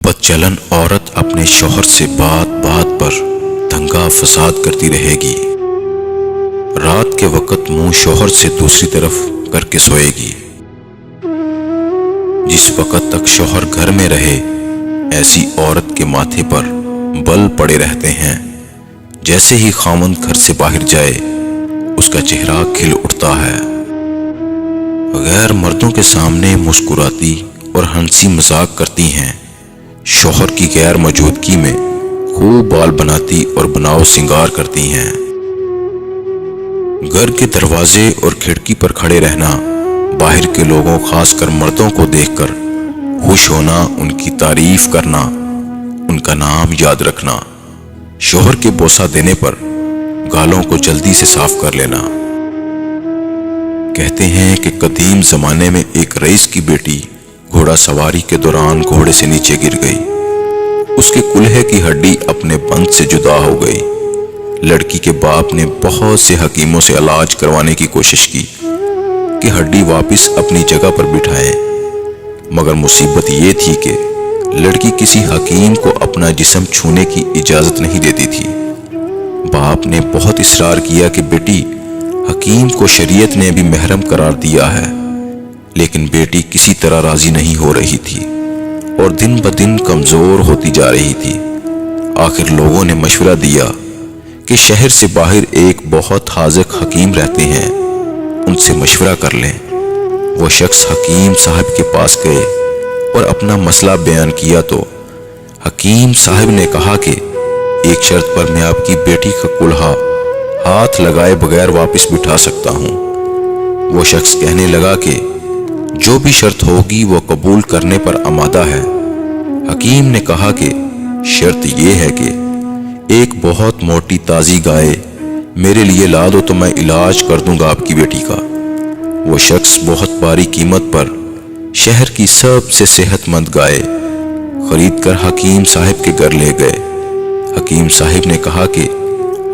بدچلن عورت اپنے شوہر سے بات بات پر دنگا فساد کرتی رہے گی۔ رات کے وقت منہ شوہر سے دوسری طرف کر کے سوئے گی۔ جس وقت تک شوہر گھر میں رہے ایسی عورت کے ماتھے پر بل پڑے رہتے ہیں۔ جیسے ہی خاوند گھر سے باہر جائے اس کا چہرہ کھل اٹھتا ہے۔ غیر مردوں کے سامنے مسکراتی اور ہنسی مذاق کرتی ہیں۔ شوہر کی غیر موجودگی میں خوب بال بناتی اور بناؤ سنگار کرتی ہیں۔ گھر کے دروازے اور کھڑکی پر کھڑے رہنا، باہر کے لوگوں خاص کر مردوں کو دیکھ کر خوش ہونا، ان کی تعریف کرنا، ان کا نام یاد رکھنا، شوہر کے بوسہ دینے پر گالوں کو جلدی سے صاف کر لینا۔ کہتے ہیں کہ قدیم زمانے میں ایک رئیس کی بیٹی گھوڑا سواری کے دوران گھوڑے سے نیچے گر گئی۔ اس کے کلہے کی ہڈی اپنے بند سے جدا ہو گئی۔ لڑکی کے باپ نے بہت سے حکیموں سے علاج کروانے کی کوشش کی کہ ہڈی واپس اپنی جگہ پر بٹھائیں، مگر مصیبت یہ تھی کہ لڑکی کسی حکیم کو اپنا جسم چھونے کی اجازت نہیں دیتی تھی۔ باپ نے بہت اصرار کیا کہ بیٹی، حکیم کو شریعت نے بھی محرم قرار دیا ہے، لیکن بیٹی کسی طرح راضی نہیں ہو رہی تھی اور دن بدن کمزور ہوتی جا رہی تھی۔ آخر لوگوں نے مشورہ دیا کہ شہر سے باہر ایک بہت حاذق حکیم رہتے ہیں، ان سے مشورہ کر لیں۔ وہ شخص حکیم صاحب کے پاس گئے اور اپنا مسئلہ بیان کیا تو حکیم صاحب نے کہا کہ ایک شرط پر میں آپ کی بیٹی کا کلہا ہاتھ لگائے بغیر واپس بٹھا سکتا ہوں۔ وہ شخص کہنے لگا کہ جو بھی شرط ہوگی وہ قبول کرنے پر آمادہ ہے۔ حکیم نے کہا کہ شرط یہ ہے کہ ایک بہت موٹی تازی گائے میرے لیے لا دو تو میں علاج کر دوں گا آپ کی بیٹی کا۔ وہ شخص بہت باری قیمت پر شہر کی سب سے صحت مند گائے خرید کر حکیم صاحب کے گھر لے گئے۔ حکیم صاحب نے کہا کہ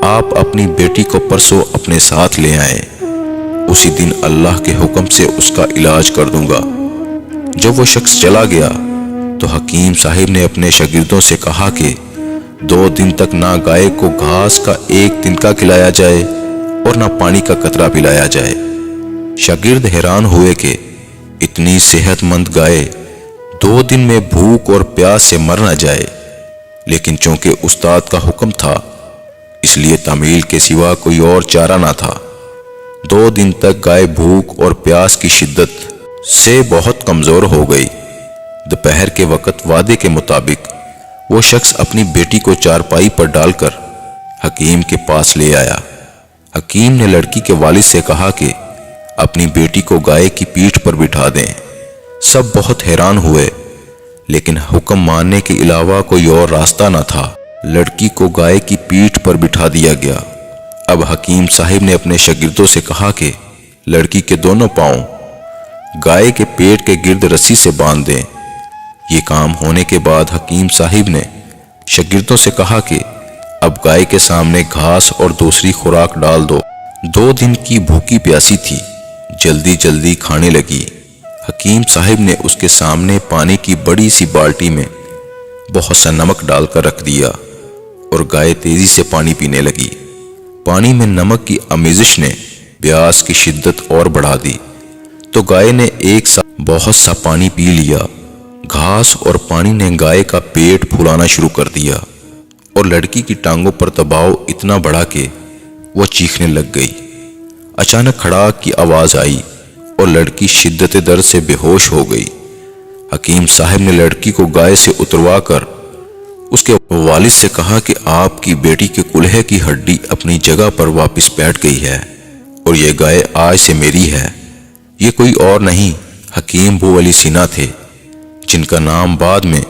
آپ اپنی بیٹی کو پرسوں اپنے ساتھ لے آئیں، اسی دن اللہ کے حکم سے اس کا علاج کر دوں گا۔ جب وہ شخص چلا گیا تو حکیم صاحب نے اپنے شاگردوں سے کہا کہ 2 دن تک نہ گائے کو گھاس کا ایک تنکا کھلایا جائے اور نہ پانی کا قطرہ پلایا جائے۔ شاگرد حیران ہوئے کہ اتنی صحت مند گائے 2 دن میں بھوک اور پیاس سے مر نہ جائے، لیکن چونکہ استاد کا حکم تھا اس لیے تعمیل کے سوا کوئی اور چارہ نہ تھا۔ 2 دن تک گائے بھوک اور پیاس کی شدت سے بہت کمزور ہو گئی۔ دوپہر کے وقت وعدے کے مطابق وہ شخص اپنی بیٹی کو چارپائی پر ڈال کر حکیم کے پاس لے آیا۔ حکیم نے لڑکی کے والد سے کہا کہ اپنی بیٹی کو گائے کی پیٹھ پر بٹھا دیں۔ سب بہت حیران ہوئے، لیکن حکم ماننے کے علاوہ کوئی اور راستہ نہ تھا۔ لڑکی کو گائے کی پیٹھ پر بٹھا دیا گیا۔ اب حکیم صاحب نے اپنے شاگردوں سے کہا کہ لڑکی کے دونوں پاؤں گائے کے پیٹ کے گرد رسی سے باندھ دیں۔ یہ کام ہونے کے بعد حکیم صاحب نے شاگردوں سے کہا کہ اب گائے کے سامنے گھاس اور دوسری خوراک ڈال دو۔ 2 دن کی بھوکی پیاسی تھی، جلدی جلدی کھانے لگی۔ حکیم صاحب نے اس کے سامنے پانی کی بڑی سی بالٹی میں بہت سا نمک ڈال کر رکھ دیا اور گائے تیزی سے پانی پینے لگی۔ پانی میں نمک کی آمیزش نے پیاس کی شدت اور بڑھا دی تو گائے نے ایک ساتھ بہت سا پانی پی لیا۔ گھاس اور پانی نے گائے کا پیٹ پھولانا شروع کر دیا اور لڑکی کی ٹانگوں پر دباؤ اتنا بڑھا کہ وہ چیخنے لگ گئی۔ اچانک کھڑاک کی آواز آئی اور لڑکی شدت درد سے بے ہوش ہو گئی۔ حکیم صاحب نے لڑکی کو گائے سے اتروا کر اس کے والد سے کہا کہ آپ کی بیٹی کے کلہے کی ہڈی اپنی جگہ پر واپس بیٹھ گئی ہے اور یہ گائے آج سے میری ہے۔ یہ کوئی اور نہیں، حکیم بو علی سینا تھے، جن کا نام بعد میں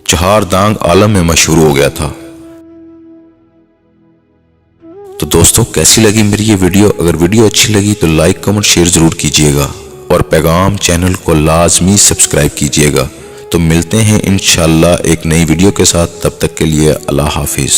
4 دانگ عالم میں مشہور ہو گیا تھا۔ تو دوستو، کیسی لگی میری یہ ویڈیو؟ اگر ویڈیو اچھی لگی تو لائک کمنٹ شیئر ضرور کیجیے گا اور پیغام چینل کو لازمی سبسکرائب کیجیے گا۔ تو ملتے ہیں انشاءاللہ ایک نئی ویڈیو کے ساتھ، تب تک کے لیے اللہ حافظ۔